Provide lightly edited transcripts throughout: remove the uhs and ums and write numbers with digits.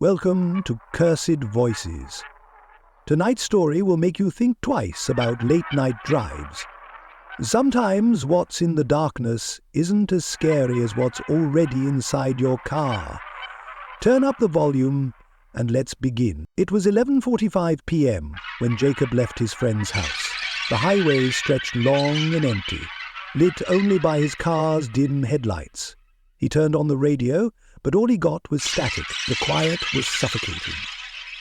Welcome to Cursed Voices. Tonight's story will make you think twice about late-night drives. Sometimes what's in the darkness isn't as scary as what's already inside your car. Turn up the volume and let's begin. It was 11:45 p.m. when Jacob left his friend's house. The highway stretched long and empty, lit only by his car's dim headlights. He turned on the radio, but all he got was static. The quiet was suffocating.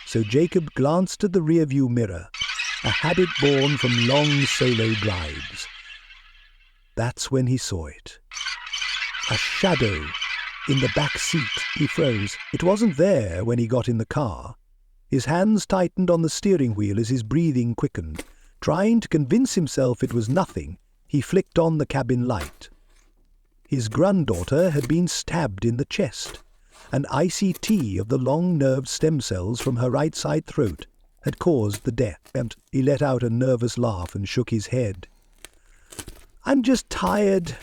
So Jacob glanced at the rearview mirror, a habit born from long solo drives. That's when he saw it. A shadow in the back seat. He froze. It wasn't there when he got in the car. His hands tightened on the steering wheel as his breathing quickened. Trying to convince himself it was nothing, he flicked on the cabin light. His granddaughter had been stabbed in the chest. An ICT of the long nerve stem cells from her right side throat had caused the death. And he let out a nervous laugh and shook his head. "I'm just tired,"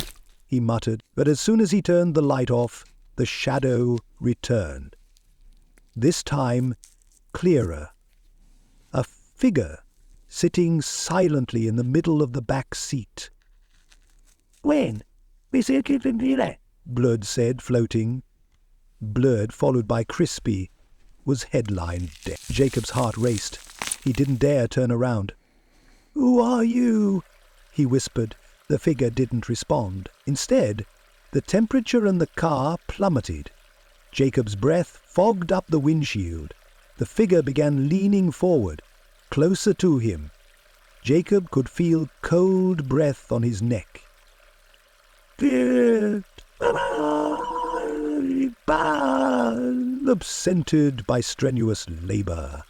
he muttered, but as soon as he turned the light off, the shadow returned. This time, clearer. A figure sitting silently in the middle of the back seat. "When? Blurred said, floating. Blurred, followed by crispy, was headline death. Jacob's heart raced. He didn't dare turn around. "Who are you?" he whispered. The figure didn't respond. Instead, the temperature in the car plummeted. Jacob's breath fogged up the windshield. The figure began leaning forward, closer to him. Jacob could feel cold breath on his neck. Scented by strenuous labor,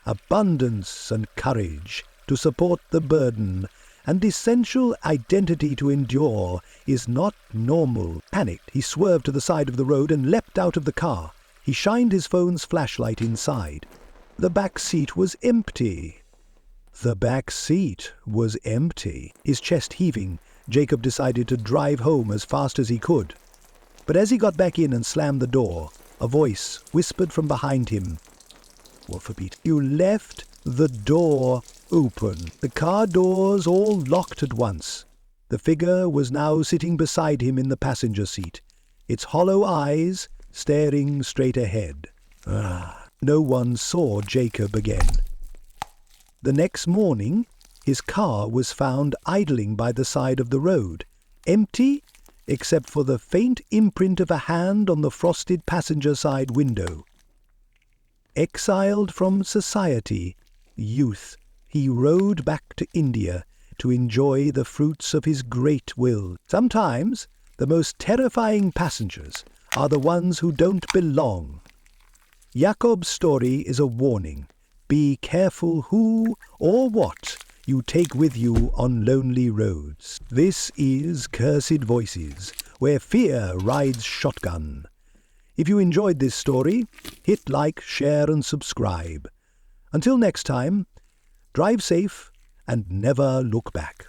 abundance and courage to support the burden, and essential identity to endure is not normal. Panicked, he swerved to the side of the road and leapt out of the car. He shined his phone's flashlight inside. The back seat was empty. The back seat was empty. His chest heaving, Jacob decided to drive home as fast as he could. But as he got back in and slammed the door, a voice whispered from behind him. "You left the door open." The car doors all locked at once. The figure was now sitting beside him in the passenger seat, its hollow eyes staring straight ahead. No one saw Jacob again. The next morning, his car was found idling by the side of the road, empty except for the faint imprint of a hand on the frosted passenger side window. Exiled from society, youth, he rode back to India to enjoy the fruits of his great will. Sometimes the most terrifying passengers are the ones who don't belong. Jacob's story is a warning. Be careful who or what you take with you on lonely roads. This is Cursed Voices, where fear rides shotgun. If you enjoyed this story, hit like, share and subscribe. Until next time, drive safe and never look back.